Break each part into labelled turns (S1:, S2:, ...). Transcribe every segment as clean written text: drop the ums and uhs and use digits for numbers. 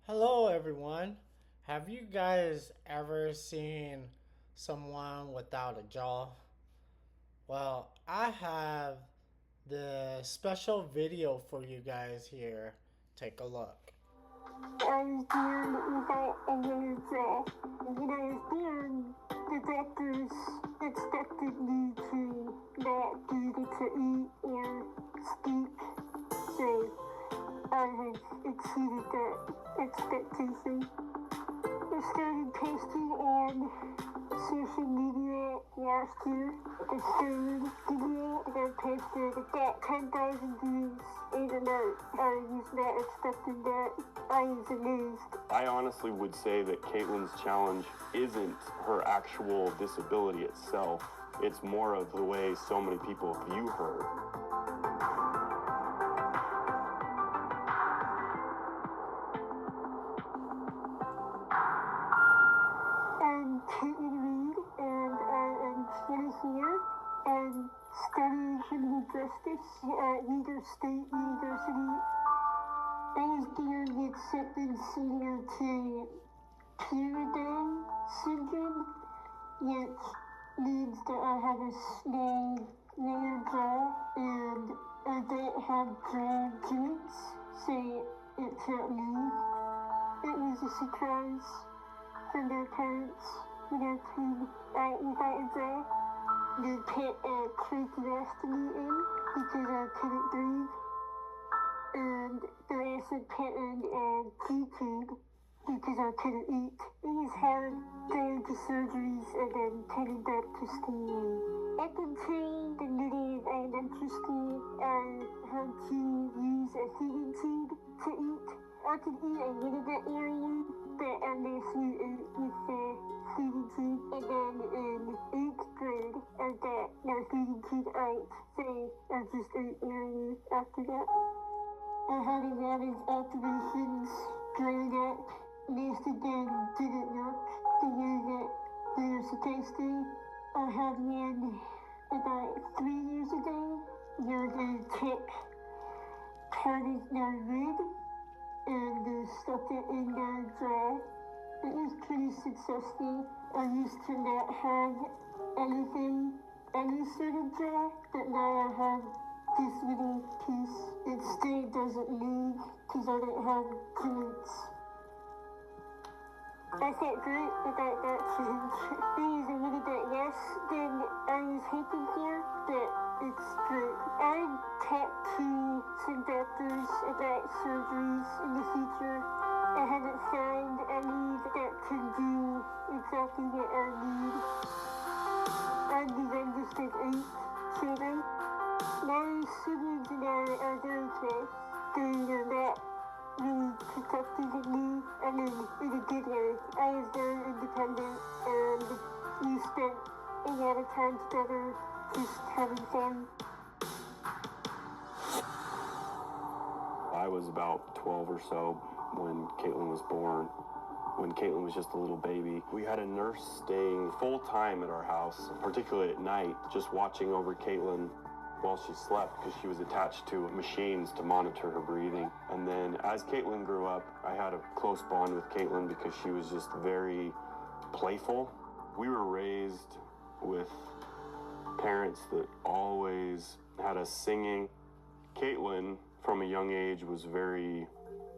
S1: Hello, everyone. Have you guys ever seen someone without a jaw? Well, I have the special video for you guys here. Take a look.
S2: I was born without a lower jaw. When I was born, the doctors expected me to not be able to eat or speak, so I have exceeded that expectation. I started posting on social media last year. The third video that I posted got 10,000 views in a night. I was not expecting that. I was amazed.
S3: I honestly would say that Katelyn's challenge isn't her actual disability itself. It's more of the way so many people view her.
S2: I'm Katelyn Reed, and I am 24 and studying criminal justice at Legal State University. I was born with something similar to Pierre Robin Syndrome, which means that I have a small lower jaw and I don't have jaw joints, so it can't move. It was a surprise from their parents when I came out without a jaw. They put a tracheostomy in because I couldn't breathe. And they also put in a G-tube because I couldn't eat. It was hard going to surgeries and then coming back to school. Up until the middle of elementary school, I had to use a feeding tube to eat. I could eat a little bit area, but I mostly ate with the feeding tube. And then in 8th grade, I got my feeding tube out, so I just ate area after that. I had a lot of operations growing up. Most of them didn't work the way that they were supposed to. I had one about 3 years ago where they took part of my rib and they stuck it in my jaw. It was pretty successful. I used to not have anything, any sort of jaw, but now I have this little piece. It still doesn't move because I don't have joints. I felt great about that change. It was a little bit less than I was hoping for, but it's great. I talked to some doctors about surgeries in the future. I haven't found any that can do exactly what I need. I'm the youngest of 8 children. My siblings and I are very close. They are not really protective of me, I mean, in a good way. I was very independent, and we spent a lot of time together just having fun.
S3: I was about 12 or so when Katelyn was born. When Katelyn was just a little baby, we had a nurse staying full time at our house, particularly at night, just watching over Katelyn while she slept because she was attached to machines to monitor her breathing. And then as Katelyn grew up, I had a close bond with Katelyn because she was just very playful. We were raised with parents that always had us singing. Katelyn, from a young age, was very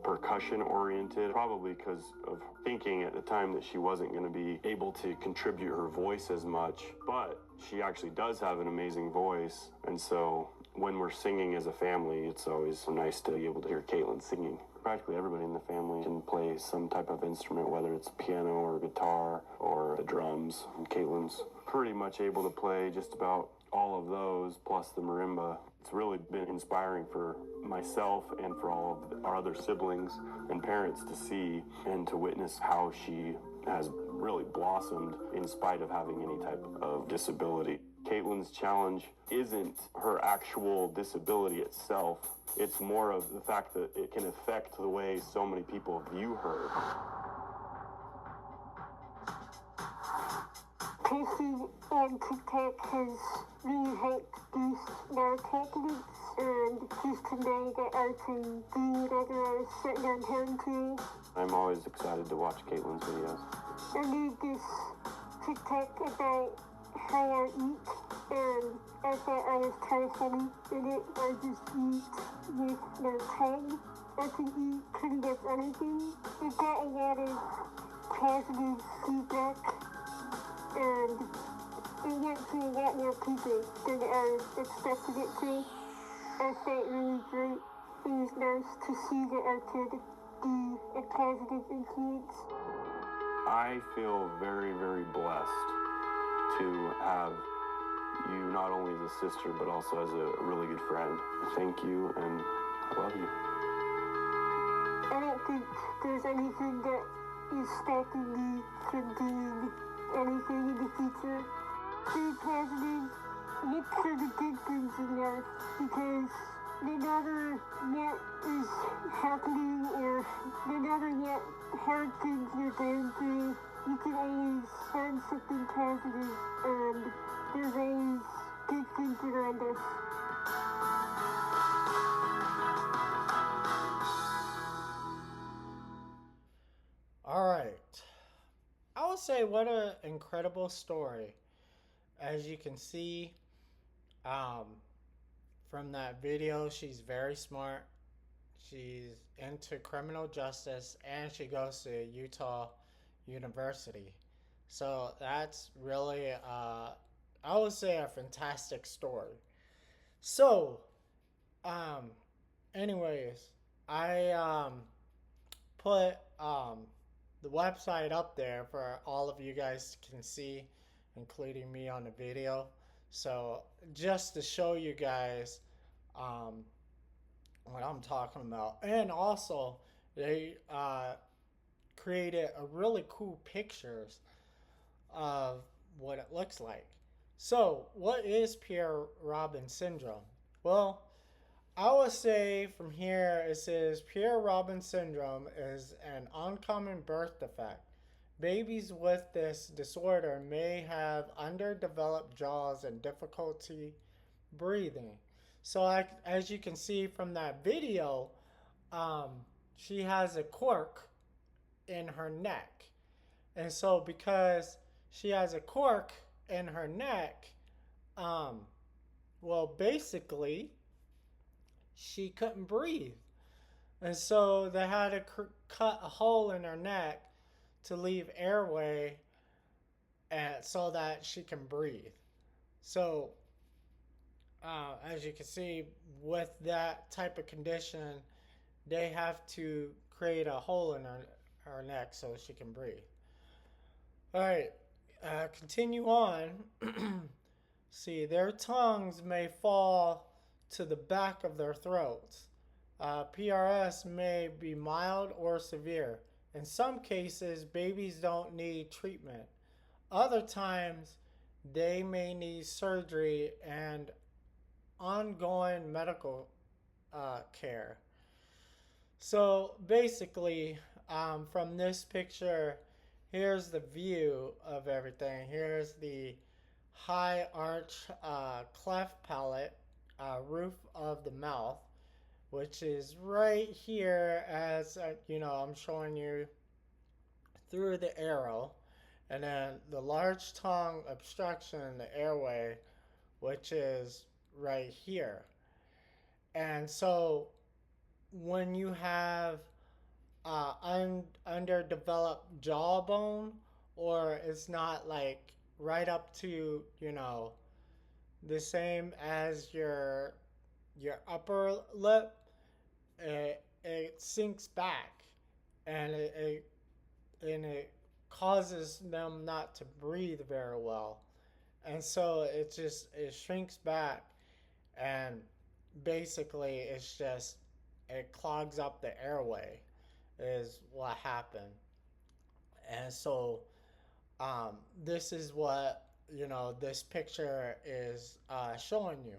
S3: percussion oriented, probably because of thinking at the time that she wasn't going to be able to contribute her voice as much, but she actually does have an amazing voice. And so when we're singing as a family, it's always nice to be able to hear Katelyn singing. Practically everybody in the family can play some type of instrument, whether it's piano or guitar or the drums. And Katelyn's pretty much able to play just about all of those, plus the marimba. It's really been inspiring for myself and for all of our other siblings and parents to see and to witness how she has really blossomed in spite of having any type of disability. Katelyn's challenge isn't her actual disability itself. It's more of the fact that it can affect the way so many people view her.
S2: Posting on TikTok has really helped boost my confidence and just today that I can do whatever I was sitting on home to.
S3: I'm always excited to watch Katelyn's videos.
S2: I made this TikTok about how I eat, and I thought I was kind of funny in it. I just eat with no tongue. I can eat pretty much anything. It got a lot of positive feedback, and it went to a lot more people than I expected it to. I felt really great. It was nice to see that I could be a positive influence.
S3: I feel very, very blessed to have you not only as a sister, but also as a really good friend. Thank you, and I love you.
S2: I don't think there's anything that is stopping me from doing anything in the future. Stay positive. Look for the good things in life, because no matter what is happening or no matter what hard things you're going through, you can always find something positive, and there's always good things around us.
S1: All right. I would say what an incredible story. As you can see um, from that video, she's very smart. She's into criminal justice, and she goes to Utah University. So that's really, I would say, a fantastic story. So, um, anyways, I put the website up there for all of you guys can see, including me on the video. So just to show you guys what I'm talking about. And also, they created a really cool pictures of what it looks like. So, what is Pierre Robin Syndrome? Well, I would say from here it says Pierre Robin Syndrome is an uncommon birth defect. Babies with this disorder may have underdeveloped jaws and difficulty breathing. So, as you can see from that video, um, she has a cork in her neck. And so, because she has a cork in her neck, um, well, basically, she couldn't breathe. And so they had to cut a hole in her neck to leave airway and so that she can breathe. So, as you can see, with that type of condition, they have to create a hole in her neck so she can breathe. All right, continue on. See, their tongues may fall to the back of their throats. PRS may be mild or severe. In some cases, babies don't need treatment. Other times, they may need surgery and ongoing medical care. So basically, from this picture, here's the view of everything. Here's the high arch cleft palate, roof of the mouth, which is right here as I'm showing you through the arrow, and then the large tongue obstruction in the airway, which is right here. And so when you have underdeveloped jawbone, or it's not like right up to the same as your upper lip, it sinks back, and it causes them not to breathe very well, and so it shrinks back, and basically it clogs up the airway is what happened. And so this is what this picture is showing you.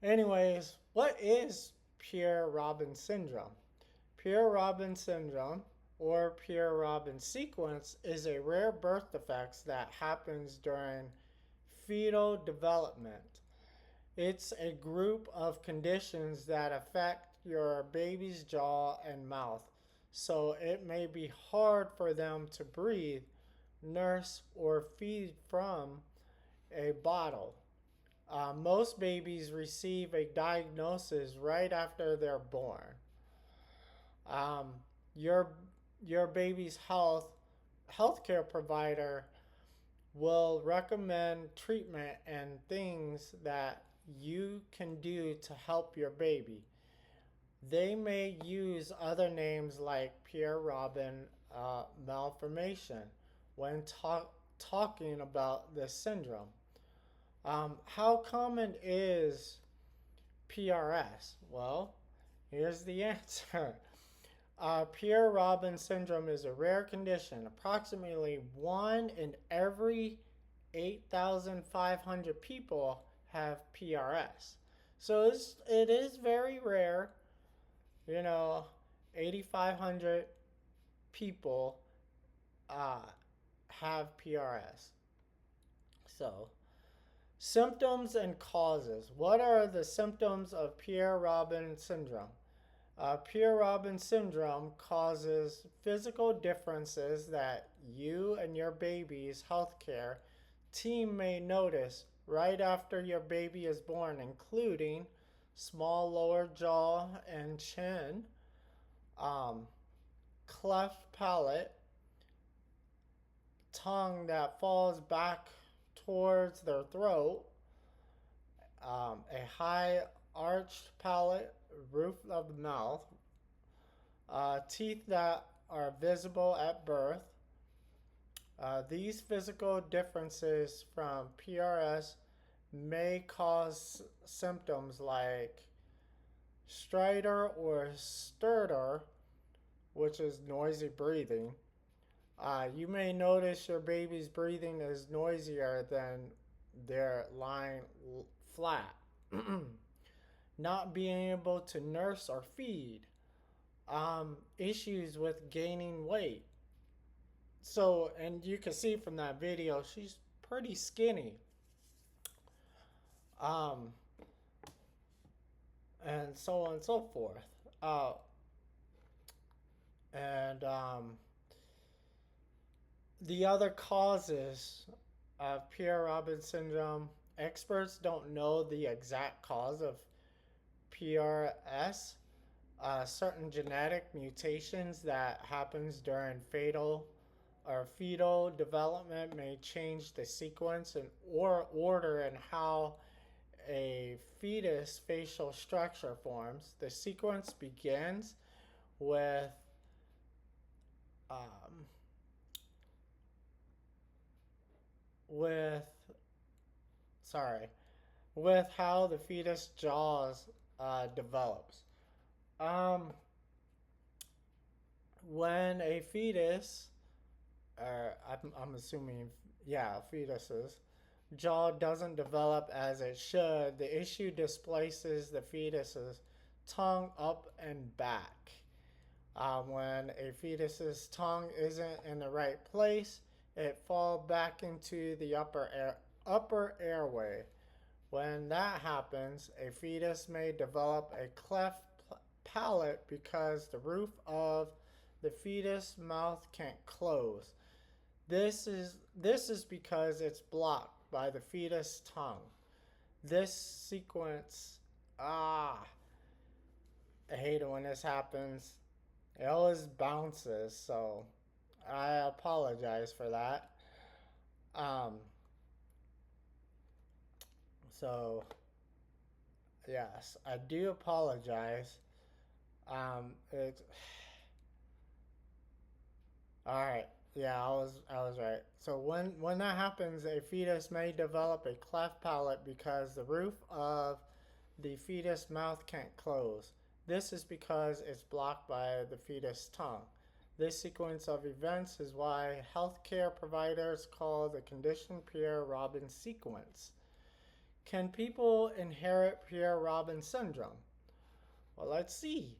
S1: Anyways, what is Pierre Robin Syndrome? Pierre Robin Syndrome, or Pierre Robin sequence, is a rare birth defect that happens during fetal development. It's a group of conditions that affect your baby's jaw and mouth, so it may be hard for them to breathe, nurse, or feed from a bottle. Most babies receive a diagnosis right after they're born. Um, your your baby's healthcare provider will recommend treatment and things that you can do to help your baby. They may use other names like Pierre Robin malformation when talking about this syndrome. How common is PRS? Well, here's the answer. Pierre Robin syndrome is a rare condition. Approximately 1 in every 8,500 people have PRS. So it is very rare. 8,500 people uh, have PRS. So, symptoms and causes. What are the symptoms of Pierre Robin syndrome? Pierre Robin syndrome causes physical differences that you and your baby's healthcare team may notice right after your baby is born, including small lower jaw and chin, um, cleft palate, tongue that falls back towards their throat, a high arched palate, roof of the mouth, teeth that are visible at birth. These physical differences from PRS may cause symptoms like stridor or stridor, which is noisy breathing. You may notice your baby's breathing is noisier than they're lying flat. Not being able to nurse or feed. Issues with gaining weight. So, and you can see from that video, she's pretty skinny. Um, and so on and so forth. And The other causes of Pierre Robin syndrome, experts don't know the exact cause of PRS. Certain genetic mutations that happens during fetal development may change the sequence and or order and how a fetus facial structure forms. The sequence begins with um, with sorry with how the fetus jaws develops. Um, when a fetus, I'm assuming, yeah, fetuses, jaw doesn't develop as it should, the issue displaces the fetus's tongue up and back. When a fetus's tongue isn't in the right place, it falls back into the upper airway. When that happens, a fetus may develop a cleft palate because the roof of the fetus mouth can't close. This is because it's blocked by the fetus tongue. This sequence, I hate it when this happens. It always bounces, so I apologize for that. Um, so yes, I do apologize. It's all right. Yeah, I was right. So when that happens, a fetus may develop a cleft palate because the roof of the fetus mouth can't close. This is because it's blocked by the fetus tongue. This sequence of events is why healthcare providers call the condition Pierre Robin sequence. Can people inherit Pierre Robin syndrome? Well, let's see.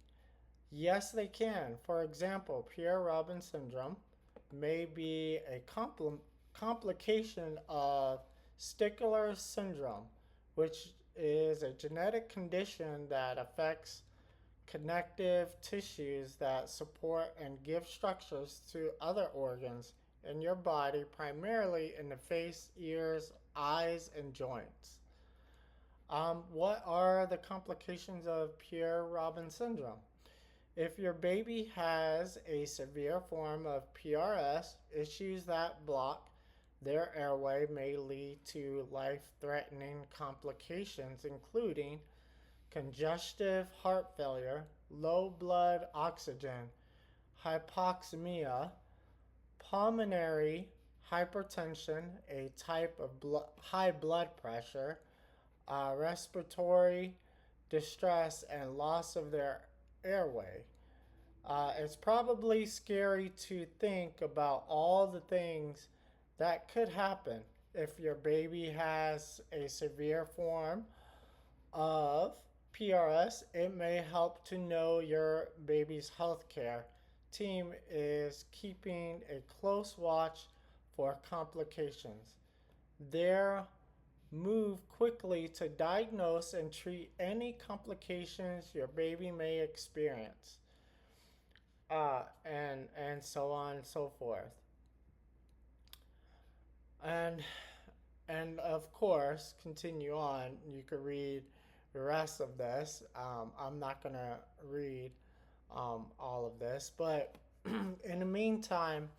S1: Yes, they can. For example, Pierre Robin syndrome may be a complication of Stickler syndrome, which is a genetic condition that affects connective tissues that support and give structures to other organs in your body, primarily in the face, ears, eyes, and joints. What are the complications of Pierre Robin syndrome? If your baby has a severe form of PRS, issues that block their airway may lead to life threatening complications, including congestive heart failure, low blood oxygen, hypoxemia, pulmonary hypertension, a type of high blood pressure, respiratory distress, and loss of their airway. It's probably scary to think about all the things that could happen if your baby has a severe form of PRS. It may help to know your baby's healthcare team is keeping a close watch for complications. Their move quickly to diagnose and treat any complications your baby may experience, and so on and so forth. And and of course, continue on. You could read the rest of this. I'm not gonna read all of this, but in the meantime,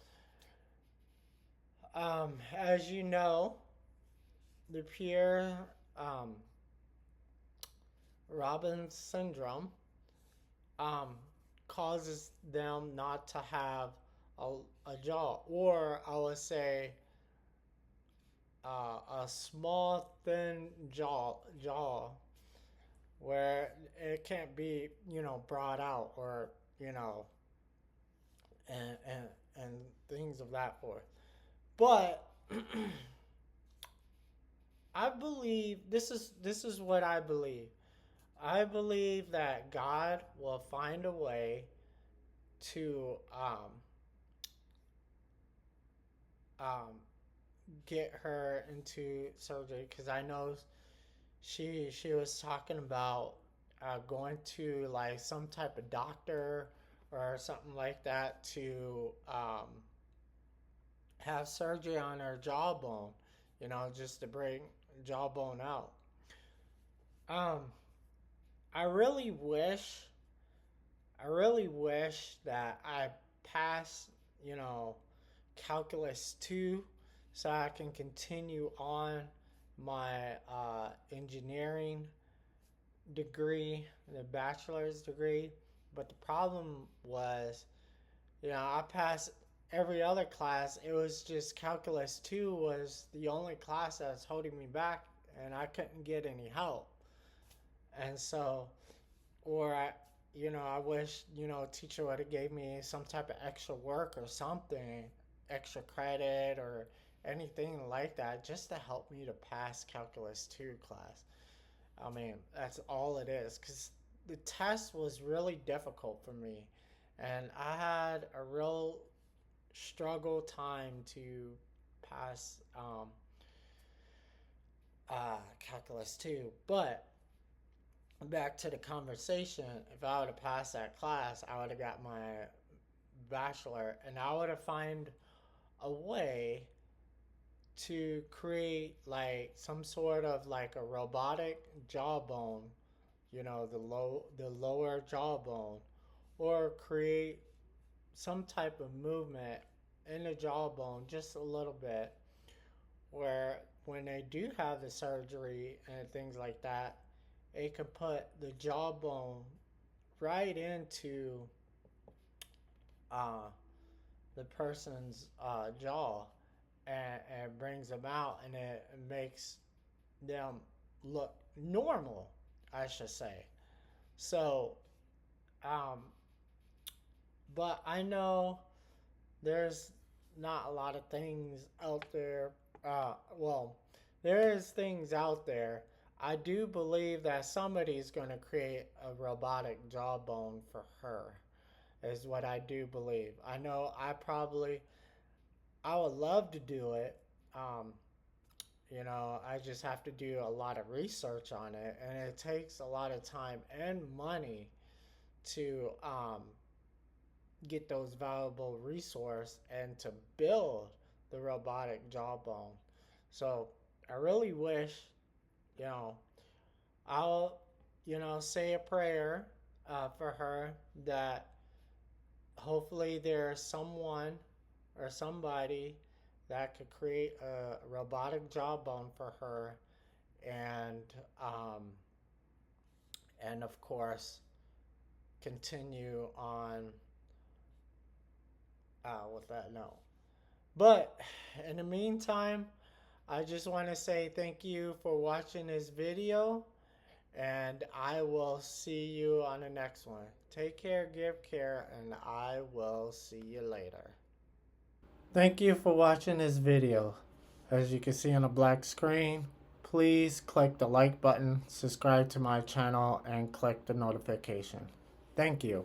S1: as you know, the Pierre Robin syndrome um, causes them not to have a, a jaw, or I would say a small, thin jaw, where it can't be, brought out, or you know, and things of that forth. But I believe this is what I believe. I believe that God will find a way to um, get her into surgery, because I know she was talking about going to like some type of doctor or something like that to have surgery on her jawbone, just to bring jawbone out. Um, I really wish, I really wish that I passed, you know, calculus 2, so I can continue on my engineering degree, the bachelor's degree. But the problem was, I passed every other class. It was just calculus 2 was the only class that was holding me back, and I couldn't get any help. And so, or I wish, teacher would have gave me some type of extra work or something, extra credit or anything like that, just to help me to pass calculus 2 class. I mean, that's all it is, because the test was really difficult for me, and I had a real struggle time to pass calculus 2. But back to the conversation, if I would have passed that class, I would have got my bachelor, and I would have found a way to create like some sort of like a robotic jawbone, the lower jawbone, or create some type of movement in the jawbone just a little bit, where when they do have the surgery and things like that, it can put the jawbone right into uh, the person's jaw, and brings them out, and it makes them look normal, I should say. So, um, but I know there's not a lot of things out there. Well, there is things out there. I do believe that somebody's going to create a robotic jawbone for her, is what I do believe. I know I would love to do it. Um, You know, I just have to do a lot of research on it, and it takes a lot of time and money to get those valuable resource and to build the robotic jawbone. So I really wish, you know, I'll, say a prayer for her that hopefully there's someone or somebody that could create a robotic jawbone for her, and um, and of course continue on with that note. But in the meantime, I just want to say thank you for watching this video, and I will see you on the next one. Take care, give care, and I will see you later. Thank you for watching this video. As you can see on the black screen, please click the like button, subscribe to my channel, and click the notification. Thank you.